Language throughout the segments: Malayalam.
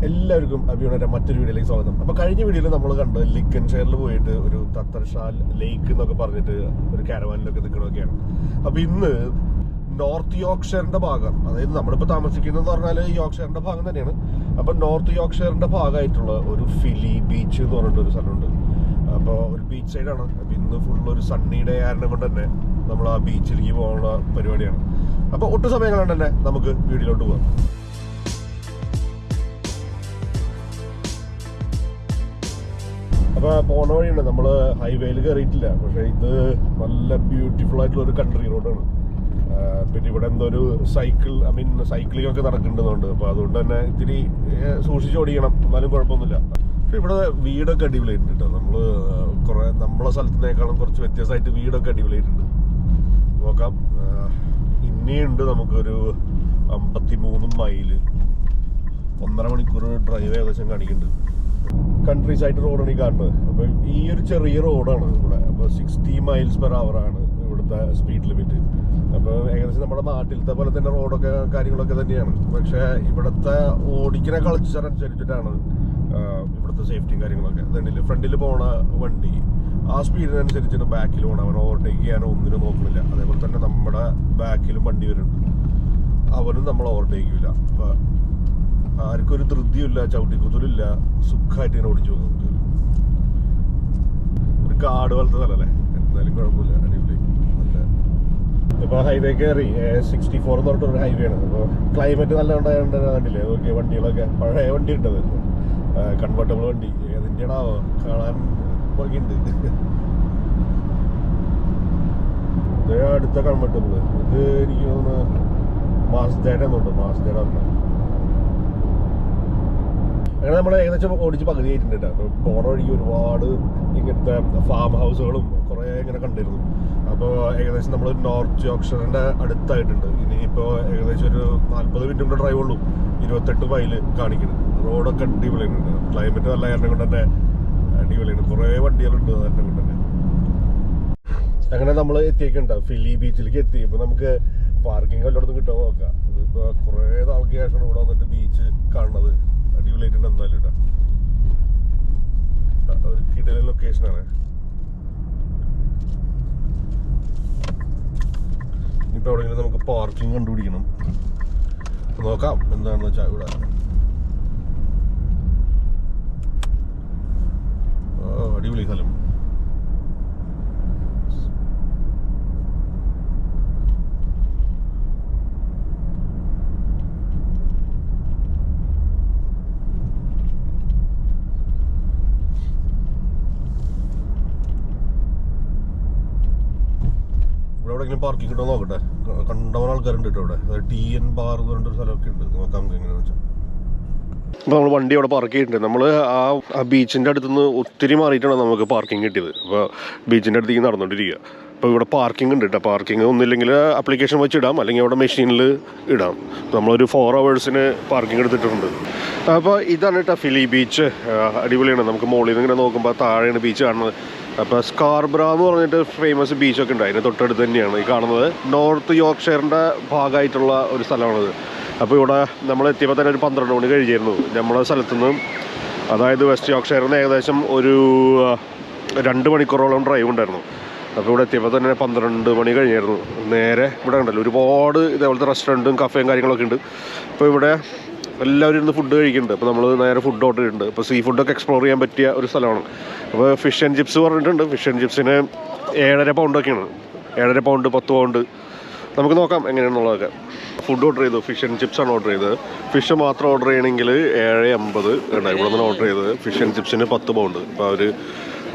എല്ലാവർക്കും അഭിയുടെ മറ്റൊരു വീഡിയോയിലേക്ക് സ്വാഗതം. അപ്പോൾ കഴിഞ്ഞ വീഡിയോയിൽ നമ്മൾ കണ്ട് ലിങ്കൻഷെയറിൽ പോയിട്ട് ഒരു തത്തർഷാൽ ലേക്ക് എന്നൊക്കെ പറഞ്ഞിട്ട് ഒരു കാരവാനിലൊക്കെ നിൽക്കണമൊക്കെയാണ്. അപ്പോൾ ഇന്ന് നോർത്ത് യോർക്ക്ഷയറിന്റെ ഭാഗം, അതായത് നമ്മളിപ്പോൾ താമസിക്കുന്നതെന്ന് പറഞ്ഞാൽ യോർക്ക്ഷയറിന്റെ ഭാഗം തന്നെയാണ്. അപ്പോൾ നോർത്ത് യോർക്ക്ഷയറിന്റെ ഭാഗമായിട്ടുള്ള ഒരു ഫിലി ബീച്ച് എന്ന് പറഞ്ഞിട്ടൊരു സ്ഥലമുണ്ട്. അപ്പോൾ ഒരു ബീച്ച് സൈഡാണ്. അപ്പോൾ ഇന്ന് ഫുള്ളൊരു സണ്ണി ഡേ ആയതിനെ കൊണ്ട് തന്നെ നമ്മൾ ആ ബീച്ചിലേക്ക് പോകാനുള്ള പരിപാടിയാണ്. അപ്പോൾ ഒട്ടും സമയം കൊണ്ട് തന്നെ നമുക്ക് വീഡിയോയിലോട്ട് പോകാം. അപ്പോൾ പോണ വഴിയുണ്ട്, നമ്മൾ ഹൈവേയിൽ കയറിയിട്ടില്ല. പക്ഷേ ഇത് നല്ല ബ്യൂട്ടിഫുൾ ആയിട്ടുള്ള ഒരു കൺട്രി റോഡാണ്. പിന്നെ ഇവിടെ എന്തോ ഒരു സൈക്ലിംഗ് ഒക്കെ നടക്കുന്നുണ്ട്. അപ്പോൾ അതുകൊണ്ട് തന്നെ ഇത്തിരി സൂക്ഷിച്ച് ഓടിക്കണം, എന്നാലും കുഴപ്പമൊന്നുമില്ല. പക്ഷെ ഇവിടെ വീടൊക്കെ അടിപൊളിയായിട്ടുണ്ട് കേട്ടോ. നമ്മളെ സ്ഥലത്തിനേക്കാളും കുറച്ച് വ്യത്യാസമായിട്ട് വീടൊക്കെ അടിപൊളിയായിട്ടുണ്ട്. നോക്കാം, ഇനിയുണ്ട് നമുക്കൊരു 53 മൈല്, 1.5 മണിക്കൂർ ഡ്രൈവ് ഏകദേശം കാണിക്കുന്നുണ്ട്. കൺട്രി സൈഡ് റോഡാണ് ഈ കാണുന്നത്. അപ്പോൾ ഈ ഒരു ചെറിയ റോഡാണ് ഇവിടെ. അപ്പോൾ 60 മൈൽസ് പെർ അവർ ആണ് ഇവിടുത്തെ സ്പീഡ് ലിമിറ്റ്. അപ്പോൾ ഏകദേശം നമ്മുടെ നാട്ടിലത്തെ പോലെ തന്നെ റോഡൊക്കെ കാര്യങ്ങളൊക്കെ തന്നെയാണ്. പക്ഷേ ഇവിടുത്തെ ഓടിക്കുന്ന കൾച്ചർ അനുസരിച്ചിട്ടാണ് ഇവിടുത്തെ സേഫ്റ്റിയും കാര്യങ്ങളൊക്കെ. അതുകൊണ്ടില്ല, ഫ്രണ്ടിൽ പോണ വണ്ടി ആ സ്പീഡിനനുസരിച്ചാണ് ബാക്കിൽ പോകണം. അവൻ ഓവർടേക്ക് ചെയ്യാനോ ഒന്നിനും നോക്കണില്ല. അതേപോലെ തന്നെ നമ്മുടെ ബാക്കിലും വണ്ടി വരുന്നുണ്ട്, അവനും നമ്മൾ ഓവർടേക്ക് ചെയ്യില്ല. അപ്പോൾ ആർക്കും ഒരു ധൃതിയില്ല, ചവിട്ടിക്കുത്തലില്ല, സുഖമായിട്ട് ഇങ്ങനെ ഓടിച്ചു പോകുന്നുണ്ട്. ഒരു കാട് പോലത്തെ സ്ഥലമല്ലേ, എന്തായാലും കുഴപ്പമില്ല, അടിപൊളി. ഇപ്പോൾ ഹൈവേ കയറി 64 എന്ന് പറഞ്ഞിട്ടൊരു ഹൈവേ ആണ്. അപ്പോൾ ക്ലൈമറ്റ് നല്ല ഉണ്ടായതുകൊണ്ട് കണ്ടില്ലേ, നോക്കിയ വണ്ടികളൊക്കെ പഴയ വണ്ടി ഉണ്ടത്, കൺവേർട്ടബിൾ വണ്ടി. ഏതിൻ്റെയാണോ കാണാൻ ഭംഗിയുണ്ട്. ഇത് അടുത്ത കൺവേർട്ടബിൾ, ഇത് എനിക്ക് തോന്നുന്നു മാസ്ഡയുടെ ഒന്നുണ്ട്, മാസ്ഡയുടെ പറഞ്ഞ. അങ്ങനെ നമ്മൾ ഏകദേശം ഓടിച്ച് പകുതി ആയിട്ടുണ്ട് കേട്ടോ. അപ്പോൾ പോണ വഴിക്ക് ഒരുപാട് ഇങ്ങനത്തെ ഫാം ഹൗസുകളും കുറേ ഇങ്ങനെ കണ്ടിരുന്നു. അപ്പോൾ ഏകദേശം നമ്മൾ നോർത്ത് യോർക്ക്ഷയറിൻ്റെ അടുത്തായിട്ടുണ്ട്. ഇനിയിപ്പോൾ ഏകദേശം ഒരു 40 മിനിറ്റ് ഡ്രൈവ് ഉള്ളൂ. 28 മൈല് കാണിക്കുന്നത്. റോഡൊക്കെ അടിപൊളിയുണ്ട്. ക്ലൈമറ്റ് നല്ല കാരണം കൊണ്ട് തന്നെ അടിപൊളിയാണ്. കുറേ വണ്ടികളുണ്ട് കാരണം കൊണ്ട് തന്നെ. അങ്ങനെ നമ്മൾ എത്തിയേക്കുണ്ട്, ഫിലി ബീച്ചിലേക്ക് എത്തി. ഇപ്പോൾ നമുക്ക് പാർക്കിംഗ് എല്ലായിടത്തും കിട്ടാൻ നോക്കാം. ഇതിപ്പോൾ കുറേ നാൾക്ക് ശേഷമാണ് ഇവിടെ വന്നിട്ട് ബീച്ച് കാണുന്നത്. അടിപൊളിയായിട്ടുണ്ട് എന്തായാലും കേട്ടോ. ഒരു കിടലൻ ലൊക്കേഷനാണ്. ഇനിയിപ്പോൾ എവിടെയെങ്കിലും നമുക്ക് പാർക്കിംഗ് കണ്ടുപിടിക്കണം. നോക്കാം എന്താണെന്ന് വെച്ചാൽ. ഇവിടെ അടിപൊളി സ്ഥലം. എവിടെയെങ്കിലും പാർക്കിംഗ് കിട്ടുമോ നോക്കട്ടെ. കണ്ടവൻ ആൾക്കാരുണ്ട് കേട്ടോ ഇവിടെ. TN ബാർ എന്ന് പറഞ്ഞൊരു സ്ഥലമൊക്കെ ഉണ്ട്. നോക്കാം നമുക്ക് എങ്ങനെയാണെന്ന് വെച്ചാൽ. അപ്പോൾ നമ്മൾ വണ്ടി അവിടെ പാർക്ക് ചെയ്തിട്ടുണ്ട്. നമ്മൾ ആ ബീച്ചിൻ്റെ അടുത്തുനിന്ന് ഒത്തിരി മാറിയിട്ടാണ് നമുക്ക് പാർക്കിംഗ് കിട്ടിയത്. അപ്പോൾ ബീച്ചിൻ്റെ അടുത്തേക്ക് നടന്നുകൊണ്ടിരിക്കുക. അപ്പോൾ ഇവിടെ പാർക്കിംഗ് ഉണ്ട് കേട്ടോ. പാർക്കിംഗ് ഒന്നില്ലെങ്കിൽ ആപ്ലിക്കേഷൻ വെച്ച് ഇടാം, അല്ലെങ്കിൽ അവിടെ മെഷീനിൽ ഇടാം. നമ്മളൊരു 4 hours പാർക്കിംഗ് എടുത്തിട്ടുണ്ട്. അപ്പോൾ ഇതാണ് കേട്ടോ ഫിലി ബീച്ച്. അടിപൊളിയാണ്. നമുക്ക് മുകളിൽ നിന്ന് ഇങ്ങനെ നോക്കുമ്പോൾ താഴെയാണ് ബീച്ച് കാണുന്നത്. അപ്പോൾ സ്കാർബ്ര എന്ന് പറഞ്ഞിട്ട് ഫേമസ് ബീച്ചൊക്കെ ഉണ്ട്, അതിന് തൊട്ടടുത്ത് തന്നെയാണ് ഈ കാണുന്നത്. നോർത്ത് യോർക്ക്ഷയറിൻ്റെ ഭാഗമായിട്ടുള്ള ഒരു സ്ഥലമാണിത്. അപ്പോൾ ഇവിടെ നമ്മൾ എത്തിയപ്പോൾ തന്നെ ഒരു 12 മണി കഴിഞ്ഞിരുന്നു നമ്മുടെ സ്ഥലത്തുനിന്ന്. അതായത് വെസ്റ്റ് യോർക്ക്ഷയറിൽ നിന്ന് ഏകദേശം ഒരു 2 മണിക്കൂറോളം ഡ്രൈവ് ഉണ്ടായിരുന്നു. അപ്പോൾ ഇവിടെ എത്തിയപ്പോൾ തന്നെ 12 മണി കഴിഞ്ഞായിരുന്നു. നേരെ ഇവിടെ ഉണ്ടല്ലോ ഒരുപാട് ഇതേപോലത്തെ റെസ്റ്റോറൻറ്റും കഫേയും കാര്യങ്ങളൊക്കെ ഉണ്ട്. അപ്പോൾ ഇവിടെ എല്ലാവരും ഇരുന്ന് ഫുഡ് കഴിക്കുന്നുണ്ട്. അപ്പോൾ നമ്മൾ നേരെ ഫുഡ് ഓർഡർ ചെയ്തിട്ടുണ്ട്. അപ്പോൾ സീ ഫുഡൊക്കെ എക്സ്പ്ലോർ ചെയ്യാൻ പറ്റിയ ഒരു സ്ഥലമാണ്. അപ്പോൾ ഫിഷ് ആൻഡ് ചിപ്സ് പറഞ്ഞിട്ടുണ്ട്. ഫിഷ് ആൻഡ് ചിപ്സിന് 7.5 പൗണ്ടൊക്കെയാണ്. 7.5 പൗണ്ട് 10 പൗണ്ട്. നമുക്ക് നോക്കാം എങ്ങനെയാണെന്നുള്ളതൊക്കെ. ഫുഡ് ഓർഡർ ചെയ്തു, ഫിഷ് ആൻഡ് ചിപ്സാണ് ഓർഡർ ചെയ്തത്. ഫിഷ് മാത്രം ഓർഡർ ചെയ്യണമെങ്കിൽ 7.50 ഉണ്ട്. ഇവിടെ നിന്ന് ഓർഡർ ചെയ്തത്. ഫിഷ് ആൻഡ് ചിപ്സിന് 10 പൗണ്ട്. അപ്പോൾ അവർ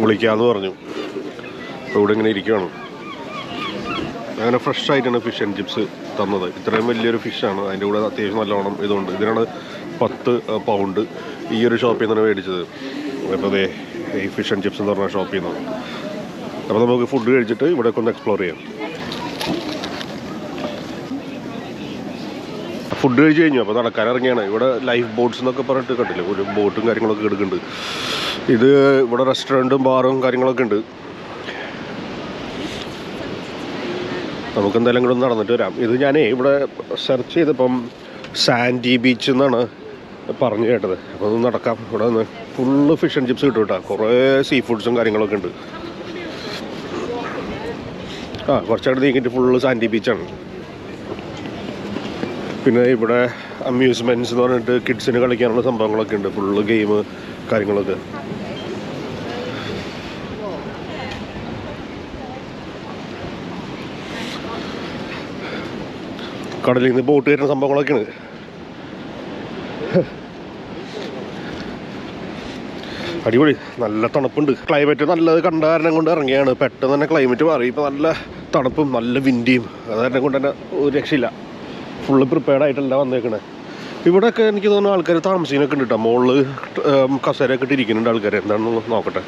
വിളിക്കാമെന്ന് പറഞ്ഞു. അപ്പോൾ ഇവിടെ ഇങ്ങനെ ഇരിക്കുകയാണ്. അങ്ങനെ ഫ്രഷ് ആയിട്ടാണ് ഫിഷ് ആൻഡ് ചിപ്സ് തന്നത്. ഇത്രയും വലിയൊരു ഫിഷാണ്. അതിൻ്റെ കൂടെ അത്യാവശ്യം നല്ലോണം ഇതുണ്ട്. ഇതിനാണ് 10 പൗണ്ട് ഈ ഒരു ഷോപ്പിൽ നിന്നാണ് മേടിച്ചത്. അപ്പോൾ അതെ ഈ ഫിഷ് ആൻഡ് ചിപ്സ് എന്ന് പറഞ്ഞ ഷോപ്പിൽ നിന്നാണ്. അപ്പോൾ നമുക്ക് ഫുഡ് കഴിച്ചിട്ട് ഇവിടെയൊക്കെ ഒന്ന് എക്സ്പ്ലോർ ചെയ്യാം. ഫുഡ് കഴിച്ച് കഴിഞ്ഞു. അപ്പോൾ നടക്കാനിറങ്ങിയാണ്. ഇവിടെ ലൈഫ് ബോട്ട്സ് എന്നൊക്കെ പറഞ്ഞിട്ട് കണ്ടില്ലേ, ഒരു ബോട്ടും കാര്യങ്ങളൊക്കെ എടുക്കുന്നുണ്ട്. ഇത് ഇവിടെ റെസ്റ്റോറൻറ്റും ബാറും കാര്യങ്ങളൊക്കെ ഉണ്ട്. നമുക്കെന്തായാലും കൂടെ ഒന്ന് നടന്നിട്ട് വരാം. ഇത് ഞാൻ ഇവിടെ സെർച്ച് ചെയ്തപ്പം സാൻഡി ബീച്ച് എന്നാണ് പറഞ്ഞു കേട്ടത്. അപ്പോൾ അത് നടക്കാം. ഇവിടെ നിന്ന് ഫുള്ള് ഫിഷ് ആൻഡ് ചിപ്സ് കിട്ടും കേട്ടോ. കുറേ സീ ഫുഡ്സും കാര്യങ്ങളൊക്കെ ഉണ്ട്. കുറച്ചവിടെ നീക്കിയിട്ട് ഫുള്ള് സാൻഡി ബീച്ചാണ്. പിന്നെ ഇവിടെ അമ്യൂസ്മെൻറ്റ്സ് എന്ന് പറഞ്ഞിട്ട് കിഡ്സിന് കളിക്കാനുള്ള സംഭവങ്ങളൊക്കെ ഉണ്ട്. ഫുള്ള് ഗെയിം കാര്യങ്ങളൊക്കെ. കടലിൽ നിന്ന് ബോട്ട് വരുന്ന സംഭവങ്ങളൊക്കെയാണ്. അടിപൊളി, നല്ല തണുപ്പുണ്ട്. ക്ലൈമറ്റ് നല്ലത് കണ്ട കാരണം കൊണ്ട് ഇറങ്ങിയാണ്. പെട്ടെന്ന് തന്നെ ക്ലൈമറ്റ് മാറി. ഇപ്പോൾ നല്ല തണുപ്പും നല്ല വിൻഡിയും. അത് കാരണം കൊണ്ട് തന്നെ ഒരു രക്ഷയില്ല. ഫുള്ള് പ്രിപ്പയർഡ് ആയിട്ടല്ല വന്നേക്കണേ. ഇവിടെയൊക്കെ എനിക്ക് തോന്നുന്നു ആൾക്കാർ താമസിക്കുന്നൊക്കെ ഉണ്ട് കേട്ടോ. മുകളിൽ കസേരയൊക്കെ ഇട്ടിരിക്കുന്നുണ്ട് ആൾക്കാർ. എന്താണെന്ന് നോക്കട്ടെ.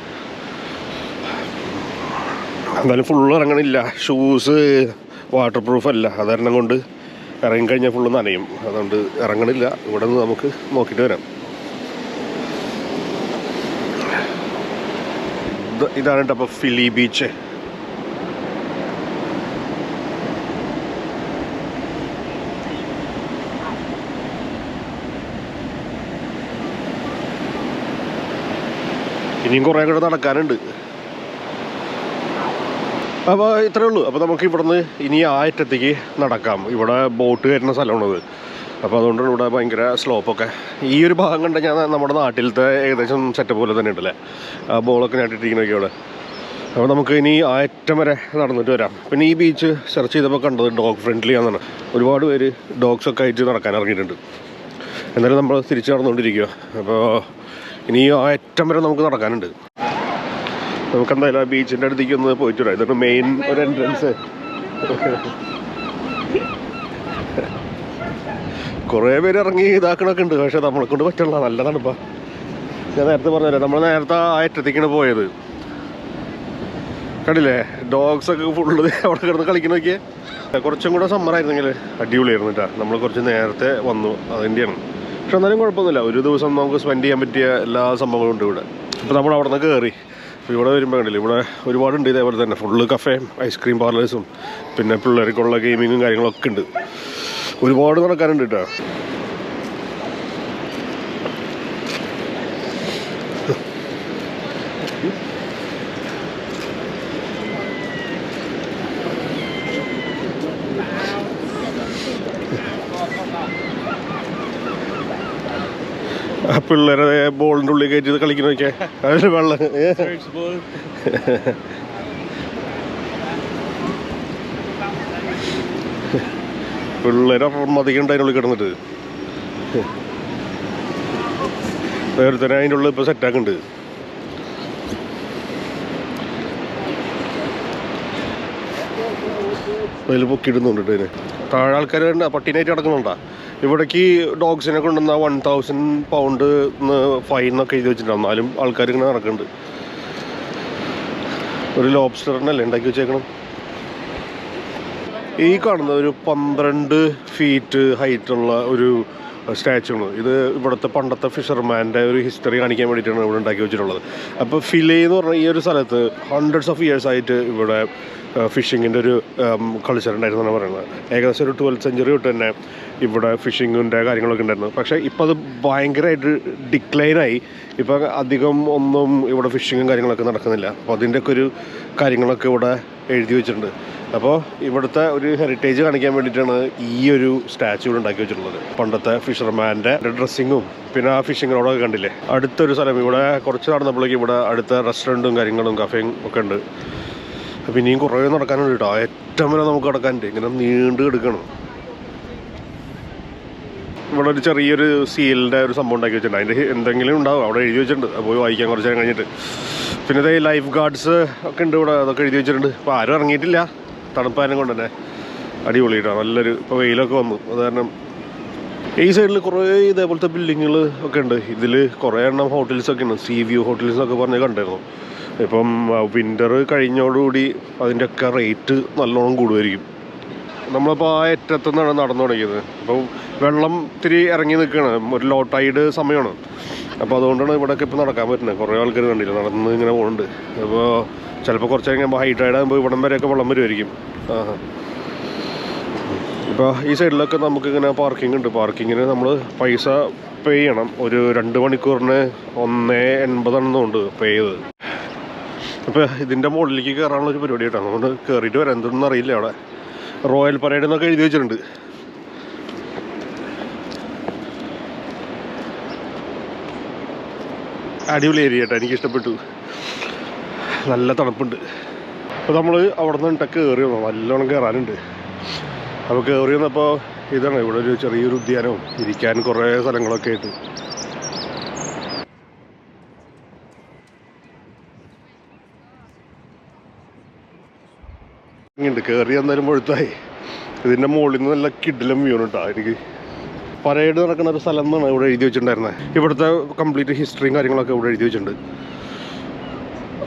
എന്തായാലും ഫുള്ള് ഇറങ്ങണില്ല. ഷൂസ് വാട്ടർ പ്രൂഫ് അല്ല. അത് കാരണം കൊണ്ട് ഇറങ്ങിക്കഴിഞ്ഞാൽ ഫുള്ള് നനയും. അതുകൊണ്ട് ഇറങ്ങണില്ല. ഇവിടെ നിന്ന് നമുക്ക് നോക്കിയിട്ട് വരാം. ഇതാണ് കേട്ടോ അപ്പോൾ ഫിലി ബീച്ച്. ഇനിയും കുറേ കൂടെ നടക്കാനുണ്ട്. അപ്പോൾ ഇത്രയേ ഉള്ളൂ. അപ്പോൾ നമുക്ക് ഇവിടുന്ന് ഇനി ആ അറ്റത്തേക്ക് നടക്കാം. ഇവിടെ ബോട്ട് വരുന്ന സ്ഥലമാണത്. അപ്പോൾ അതുകൊണ്ടാണ് ഇവിടെ ഭയങ്കര സ്ലോപ്പൊക്കെ. ഈ ഒരു ഭാഗം കണ്ട ഞാൻ നമ്മുടെ നാട്ടിലത്തെ ഏകദേശം സെറ്റപ്പ് പോലെ തന്നെ ഉണ്ടല്ലേ. ആ ബോളൊക്കെ ഞാട്ടിട്ടിരിക്കുന്നൊക്കെ അവിടെ. അപ്പോൾ നമുക്ക് ഇനി ആ അറ്റം വരെ നടന്നിട്ട് വരാം. പിന്നെ ഈ ബീച്ച് സെർച്ച് ചെയ്തപ്പോൾ കണ്ടത് ഡോഗ് ഫ്രണ്ട്ലി ആണെന്നാണ്. ഒരുപാട് പേര് ഡോഗ്സൊക്കെ ആയിട്ട് നടക്കാൻ ഇറങ്ങിയിട്ടുണ്ട്. എന്നാലും നമ്മൾ തിരിച്ച് നടന്നുകൊണ്ടിരിക്കുക. അപ്പോൾ ഇനി ആ അറ്റം വരെ നമുക്ക് നടക്കാനുണ്ട്. നമുക്ക് എന്തായാലും ആ ബീച്ചിൻ്റെ അടുത്തേക്ക് ഒന്ന് പോയിട്ട് വരാം. ഇതൊക്കെ മെയിൻ ഒരു എൻട്രൻസ്. കുറേ പേര് ഇറങ്ങി ഇതാക്കണൊക്കെ ഉണ്ട്. പക്ഷേ നമ്മളെ കൊണ്ട് പറ്റുള്ള നല്ല തണുപ്പാ. ഞാൻ നേരത്തെ പറഞ്ഞല്ലേ, നമ്മൾ നേരത്തെ ആ അറ്റത്തേക്കാണ് പോയത്. കണ്ടില്ലേ ഡോഗ്സൊക്കെ ഫുള്ള് അവിടെ കിടന്ന് കളിക്കണൊക്കെ. കുറച്ചും കൂടെ സമ്മറായിരുന്നെങ്കിൽ അടിപൊളിയായിരുന്നു കേട്ടോ. നമ്മൾ കുറച്ച് നേരത്തെ വന്നു, അതിൻ്റെയാണ്. പക്ഷെ എന്നാലും കുഴപ്പമൊന്നുമില്ല. ഒരു ദിവസം നമുക്ക് സ്പെൻഡ് ചെയ്യാൻ പറ്റിയ എല്ലാ സംഭവങ്ങളും ഉണ്ട് ഇവിടെ. ഇപ്പോൾ നമ്മൾ അവിടെ നിന്ന് കയറി. അപ്പോൾ ഇവിടെ വരുമ്പോൾ കണ്ടില്ല, ഇവിടെ ഒരുപാടുണ്ട് ഇതേപോലെ തന്നെ. ഫുള്ള് കഫേയും ഐസ്ക്രീം പാർലേഴ്സും പിന്നെ പിള്ളേർക്കുള്ള ഗെയിമിങ്ങും കാര്യങ്ങളൊക്കെ ഉണ്ട്. ഒരുപാട് നടക്കാനുണ്ട് കേട്ടോ. പിള്ളേരെ ബോളിൻ്റെ ഉള്ളിൽ കയറ്റി കളിക്കുന്നൊക്കെ അതിൽ വെള്ളം. പിള്ളേരെ മതിക്കണ്ട അതിനുള്ളിൽ കിടന്നിട്ട്. വേറെ തന്നെ അതിൻ്റെ ഉള്ളിൽ ഇപ്പോൾ സെറ്റാക്കുന്നുണ്ട്. അതിൽ പൊക്കിയിടുന്നുണ്ട്. അതിന് താഴെ ആൾക്കാർ പട്ടീനായിട്ട് കിടക്കുന്നുണ്ടാ. ഇവിടേക്ക് ഡോഗ്സിനെ കൊണ്ടുവന്ന 1000 പൗണ്ട് ഫൈൻ എന്നൊക്കെ എഴുതി വെച്ചിട്ടുണ്ടാവും. എന്നാലും ആൾക്കാർ ഇങ്ങനെ നടക്കുന്നുണ്ട്. ഒരു ലോബ്സ്റ്ററിനല്ലേ ഉണ്ടാക്കി വെച്ചേക്കണം. ഈ കാണുന്ന ഒരു 12 ഫീറ്റ് ഹൈറ്റുള്ള ഒരു സ്റ്റാച്ചു ആണ്. ഇത് ഇവിടുത്തെ പണ്ടത്തെ ഫിഷർമാൻ്റെ ഒരു ഹിസ്റ്ററി കാണിക്കാൻ വേണ്ടിയിട്ടാണ് ഇവിടെ ഉണ്ടാക്കി വെച്ചിട്ടുള്ളത്. അപ്പോൾ ഫിലെ എന്ന് പറഞ്ഞാൽ ഈ ഒരു സ്ഥലത്ത് ഹൺഡ്രഡ്സ് ഓഫ് ഇയേഴ്സ് ആയിട്ട് ഇവിടെ ഫിഷിങ്ങിൻ്റെ ഒരു കൾച്ചർ ഉണ്ടായിരുന്നു എന്നാണ് പറയുന്നത്. ഏകദേശം ഒരു 12th സെഞ്ച്വറി തൊട്ട് തന്നെ ഇവിടെ ഫിഷിങ്ങിൻ്റെ കാര്യങ്ങളൊക്കെ ഉണ്ടായിരുന്നു. പക്ഷേ ഇപ്പോൾ അത് ഭയങ്കരമായിട്ട് ഡിക്ലൈനായി. ഇപ്പോൾ അധികം ഒന്നും ഇവിടെ ഫിഷിങ്ങും കാര്യങ്ങളൊക്കെ നടക്കുന്നില്ല. അപ്പോൾ അതിൻ്റെയൊക്കെ ഒരു കാര്യങ്ങളൊക്കെ ഇവിടെ എഴുതി വെച്ചിട്ടുണ്ട്. അപ്പോൾ ഇവിടുത്തെ ഒരു ഹെറിറ്റേജ് കാണിക്കാൻ വേണ്ടിയിട്ടാണ് ഈ ഒരു സ്റ്റാച്ചു ഇവിടെ ഉണ്ടാക്കി വെച്ചിട്ടുള്ളത്. പണ്ടത്തെ ഫിഷർമാൻ്റെ ഡ്രസ്സിങ്ങും പിന്നെ ആ ഫിഷിങ്ങിനോടൊക്കെ കണ്ടില്ലേ. അടുത്തൊരു സ്ഥലം ഇവിടെ കുറച്ച് നടന്നപ്പോഴേക്കും ഇവിടെ അടുത്ത റെസ്റ്റോറൻറ്റും കാര്യങ്ങളും കഫേയും ഒക്കെ ഉണ്ട്. അപ്പോൾ ഇനിയും കുറേ നടക്കാനുണ്ട് കേട്ടോ. ഏറ്റവും വരെ നമുക്ക് നടക്കാനുണ്ട്. ഇങ്ങനെ നീണ്ടു കിടക്കണം. ഇവിടെ ഒരു ചെറിയൊരു സീലിൻ്റെ ഒരു സംഭവം ഉണ്ടാക്കി വെച്ചിട്ടുണ്ട്. അതിൻ്റെ എന്തെങ്കിലും ഉണ്ടാവും അവിടെ എഴുതി വെച്ചിട്ടുണ്ട്. അത് പോയി വായിക്കാൻ കുറച്ച് നേരം കഴിഞ്ഞിട്ട്. പിന്നെ ഇതേ ലൈഫ് ഗാർഡ്സ് ഒക്കെ ഉണ്ട് ഇവിടെ. അതൊക്കെ എഴുതി വെച്ചിട്ടുണ്ട്. ഇപ്പോൾ ആരും ഇറങ്ങിയിട്ടില്ല. തണുപ്പാനും കൊണ്ട് തന്നെ അടിപൊളി കേട്ടോ. നല്ലൊരു ഇപ്പോൾ വെയിലൊക്കെ വന്നു. അത് കാരണം ഈ സൈഡിൽ കുറേ ഇതേപോലത്തെ ബിൽഡിങ്ങുകൾ ഒക്കെ ഉണ്ട്. ഇതിൽ കുറേ എണ്ണം ഹോട്ടൽസൊക്കെ ഉണ്ട്. സീ വ്യൂ ഹോട്ടൽസ് എന്നൊക്കെ പറഞ്ഞ് കണ്ടായിരുന്നു. ഇപ്പം വിൻ്റർ കഴിഞ്ഞോടുകൂടി അതിൻ്റെയൊക്കെ റേറ്റ് നല്ലോണം കൂടുമായിരിക്കും. നമ്മളിപ്പോൾ ആ അറ്റത്തു നിന്നാണ് നടന്നു തുടങ്ങിയത്. അപ്പോൾ വെള്ളം ഇത്തിരി ഇറങ്ങി നിൽക്കുകയാണ്. ഒരു ലോ ടൈഡ് സമയമാണ്. അപ്പോൾ അതുകൊണ്ടാണ് ഇവിടെയൊക്കെ ഇപ്പോൾ നടക്കാൻ പറ്റുന്നത്. കുറേ ആൾക്കാർ കണ്ടില്ല നടന്ന് ഇങ്ങനെ പോകുന്നുണ്ട്. അപ്പോൾ ചിലപ്പോൾ കുറച്ച് കഴിയുമ്പോൾ ഹൈ ടൈഡ് ആകുമ്പോൾ ഇവിടം വരെയൊക്കെ വെള്ളം വരുമായിരിക്കും. ഇപ്പോൾ ഈ സൈഡിലൊക്കെ നമുക്കിങ്ങനെ പാർക്കിംഗ് ഉണ്ട്. പാർക്കിങ്ങിന് നമ്മൾ പൈസ പേ ചെയ്യണം. ഒരു 2 മണിക്കൂറിന് 1.80 പേ ചെയ്തത്. അപ്പോൾ ഇതിൻ്റെ മുകളിലേക്ക് കയറാനുള്ള ഒരു പരിപാടി കേട്ടോ. അതുകൊണ്ട് കയറിയിട്ട് വരാം. എന്തൊന്നും അറിയില്ല. അവിടെ റോയൽ പരേഡ് എന്നൊക്കെ എഴുതി വെച്ചിട്ടുണ്ട്. അടിപൊളി ഏരിയ കേട്ടോ, എനിക്കിഷ്ടപ്പെട്ടു. നല്ല തണുപ്പുണ്ട്. അപ്പോൾ നമ്മൾ അവിടെ നിന്ന് കയറി വന്നു. നല്ലോണം കയറാനുണ്ട്. അപ്പോൾ കയറി വന്നപ്പോൾ ഇതാണ് ഇവിടെ ഒരു ചെറിയൊരു ഉദ്യാനവും ഇരിക്കാൻ കുറേ സ്ഥലങ്ങളൊക്കെ ആയിട്ട്. ഉണ്ട് കയറി എന്തായാലും മുഴുത്തായി. ഇതിൻ്റെ മുകളിൽ നിന്ന് നല്ല കിടിലം വ്യൂ കേട്ടോ. എനിക്ക് പരേഡ് നടക്കുന്ന ഒരു സ്ഥലം എന്നാണ് ഇവിടെ എഴുതി വെച്ചിട്ടുണ്ടായിരുന്നത്. ഇവിടുത്തെ കംപ്ലീറ്റ് ഹിസ്റ്ററിയും കാര്യങ്ങളൊക്കെ ഇവിടെ എഴുതി വെച്ചിട്ടുണ്ട്.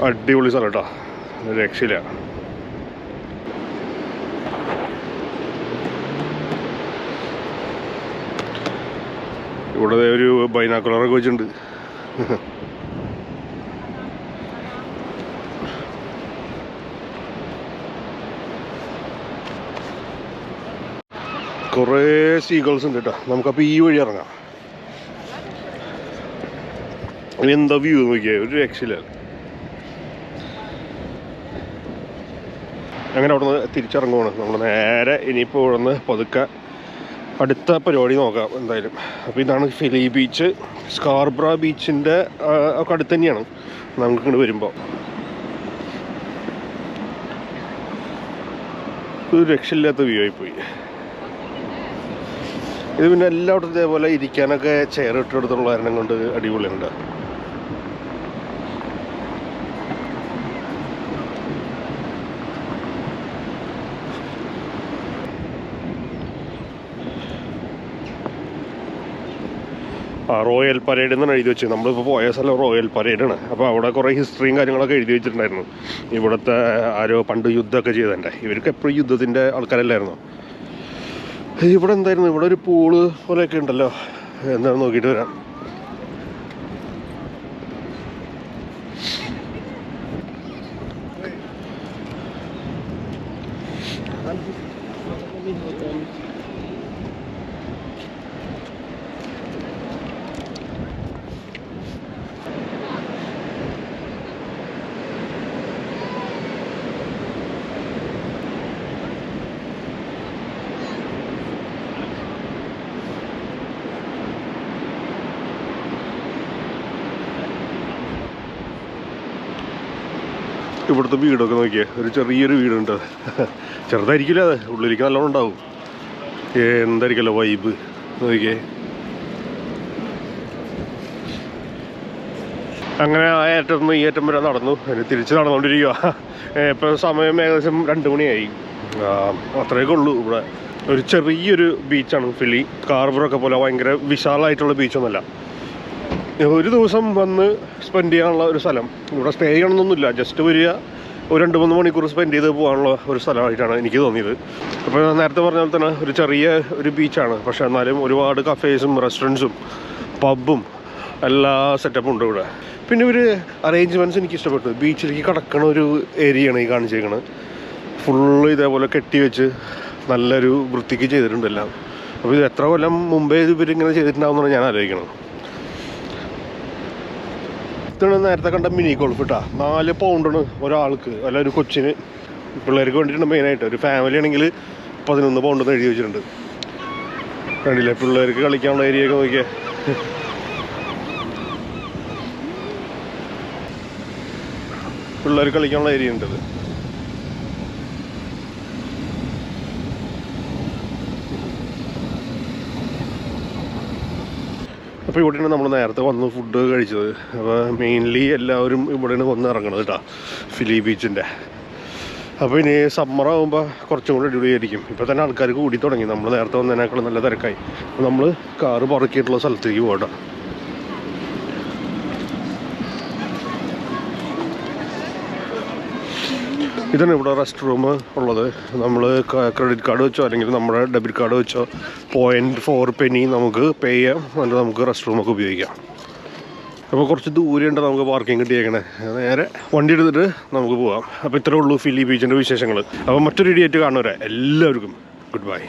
അടിപൊളി സ്ഥലം കേട്ടോ, രക്ഷയില്ല. ഇവിടെ ഒരു ബൈനാക്കുലറൊക്കെ വെച്ചിട്ടുണ്ട്. കുറേ സീഗൾസ് ഉണ്ട് കേട്ടോ. നമുക്കപ്പോൾ ഈ വഴി ഇറങ്ങാം. എന്താ വ്യൂ നോക്കിയാൽ ഒരു രക്ഷയില്ല. അങ്ങനെ അവിടെ നിന്ന് തിരിച്ചിറങ്ങുവാണ് നമ്മൾ നേരെ. ഇനിയിപ്പോൾ ഇവിടെ നിന്ന് പതുക്കെ അടുത്ത പരിപാടി നോക്കാം എന്തായാലും. അപ്പോൾ ഇതാണ് ഫിലി ബീച്ച്. സ്കാർബ്ര ബീച്ചിൻ്റെ ഒക്കെ അടുത്ത് തന്നെയാണ് നമുക്ക് ഇങ്ങോട്ട് വരുമ്പോൾ. ഒരു രക്ഷയില്ലാത്ത വ്യൂ ആയിപ്പോയി. ഇത് പിന്നെ എല്ലായിടത്തും ഇതേപോലെ ഇരിക്കാനൊക്കെ ചെയർ ഇട്ടെടുത്തുള്ള കാരണം കൊണ്ട് അടിപൊളിയുണ്ട്. റോയൽ പരേഡ് എന്നാണ് എഴുതി വെച്ചത്. നമ്മളിപ്പോൾ പോയ സ്ഥലം റോയൽ പരേഡാണ്. അപ്പോൾ അവിടെ കുറേ ഹിസ്റ്ററിയും കാര്യങ്ങളൊക്കെ എഴുതി വെച്ചിട്ടുണ്ടായിരുന്നു. ഇവിടുത്തെ ആരോ പണ്ട് യുദ്ധമൊക്കെ ചെയ്തതിൻ്റെ, ഇവർക്ക് എപ്പോഴും യുദ്ധത്തിൻ്റെ ആൾക്കാരല്ലായിരുന്നു. ഇവിടെ എന്തായിരുന്നു, ഇവിടെ ഒരു പൂള് പോലെയൊക്കെ ഉണ്ടല്ലോ. എന്താണെന്ന് നോക്കിയിട്ട് വരാം. ഇവിടുത്തെ വീടൊക്കെ നോക്കിയേ, ഒരു ചെറിയൊരു വീടുണ്ട്. ചെറുതായിരിക്കില്ല, അത് ഉള്ളിലേക്ക് നല്ലോണം ഉണ്ടാവും. എന്തായിരിക്കല്ലോ വൈബ് നോക്കിയേ. അങ്ങനെ ആ ഏറ്റം നിന്ന് ഈ ഏറ്റം വരെ നടന്നു. അതിന് തിരിച്ച് നടന്നുകൊണ്ടിരിക്കുക. ഇപ്പോൾ സമയം ഏകദേശം 2 മണിയായി. അത്രയൊക്കെ ഉള്ളൂ. ഇവിടെ ഒരു ചെറിയൊരു ബീച്ചാണ് ഫിലി. സ്കാർബ്രോക്കെ പോലെ ഭയങ്കര വിശാലമായിട്ടുള്ള ബീച്ചൊന്നുമല്ല. ഒരു ദിവസം വന്ന് സ്പെൻഡ് ചെയ്യാനുള്ള ഒരു സ്ഥലം. ഇവിടെ സ്റ്റേ ചെയ്യണമെന്നൊന്നുമില്ല, ജസ്റ്റ് വരിക, ഒരു 2-3 മണിക്കൂർ സ്പെൻഡ് ചെയ്ത് പോകാനുള്ള ഒരു സ്ഥലമായിട്ടാണ് എനിക്ക് തോന്നിയത്. അപ്പോൾ നേരത്തെ പറഞ്ഞ പോലെ തന്നെ ഒരു ചെറിയ ഒരു ബീച്ചാണ്. പക്ഷേ എന്നാലും ഒരുപാട് കഫേസും റെസ്റ്റോറൻറ്റ്സും പബ്ബും എല്ലാ സെറ്റപ്പും ഉണ്ട് ഇവിടെ. പിന്നെ ഒരു അറേഞ്ച്മെൻറ്റ്സ് എനിക്ക് ഇഷ്ടപ്പെട്ടു. ബീച്ചിലേക്ക് കിടക്കണ ഒരു ഏരിയയാണ് ഈ കാണിച്ചേക്കണത്. ഫുള്ള് ഇതേപോലെ കെട്ടി വെച്ച് നല്ലൊരു വൃത്തിക്ക് ചെയ്തിട്ടുണ്ട് എല്ലാം. അപ്പോൾ ഇത് എത്ര കൊല്ലം മുമ്പേ ഇവരിങ്ങനെ ചെയ്തിട്ടുണ്ടാവുമെന്നാണ് ഞാൻ ആലോചിക്കണം. ഇതാണ് നേരത്തെ കണ്ട മിനി ഗോൾഫ് കേട്ടോ. 4 പൗണ്ടാണ് ഒരാൾക്ക്, അല്ല ഒരു കൊച്ചിന്. പിള്ളേർക്ക് വേണ്ടിയിട്ടുണ്ട് മെയിനായിട്ട്. ഒരു ഫാമിലി ആണെങ്കിൽ 11 പൗണ്ടെന്ന് എഴുതി വെച്ചിട്ടുണ്ട്. കണ്ടില്ലേ, പിള്ളേർക്ക് കളിക്കാനുള്ള ഏരിയ ഒക്കെ നോക്കിയാൽ. പിള്ളേർക്ക് കളിക്കാനുള്ള ഏരിയ ഉണ്ടത്. അപ്പോൾ ഇവിടെയാണ് നമ്മൾ നേരത്തെ വന്ന് ഫുഡ് കഴിച്ചത്. അപ്പോൾ മെയിൻലി എല്ലാവരും ഇവിടെയാണ് വന്ന് ഇറങ്ങണത് കേട്ടോ, ഫിലി ബീച്ചിൻ്റെ. അപ്പോൾ ഇനി സമ്മർ ആകുമ്പോൾ കുറച്ചും കൂടി അടിപൊളിയായിരിക്കും. ഇപ്പോൾ തന്നെ ആൾക്കാർ കൂടി തുടങ്ങി. നമ്മൾ നേരത്തെ വന്നതിനേക്കാളും നല്ല തിരക്കായി. അപ്പോൾ നമ്മൾ കാറ് പറക്കിയിട്ടുള്ള സ്ഥലത്തേക്ക് പോകട്ടെ. ഇതാണ് ഇവിടെ റെസ്റ്റ് റൂം ഉള്ളത്. നമ്മൾ ക്രെഡിറ്റ് കാർഡ് വെച്ചോ അല്ലെങ്കിൽ നമ്മുടെ ഡെബിറ്റ് കാർഡ് വെച്ചോ 0.4 penny നമുക്ക് പേ ചെയ്യാം. എന്നിട്ട് നമുക്ക് റെസ്റ്റ് റൂമൊക്കെ ഉപയോഗിക്കാം. അപ്പോൾ കുറച്ച് ദൂരെ ഉണ്ട് നമുക്ക് പാർക്കിംഗ് കിട്ടിയേക്കണേ. നേരെ വണ്ടി എടുത്തിട്ട് നമുക്ക് പോകാം. അപ്പോൾ ഇത്രേ ഉള്ളൂ ഫിലി ബീച്ചിൻ്റെ വിശേഷങ്ങൾ. അപ്പോൾ മറ്റൊരു ഇടിയായിട്ട് കാണുവരെ എല്ലാവർക്കും ഗുഡ് ബൈ.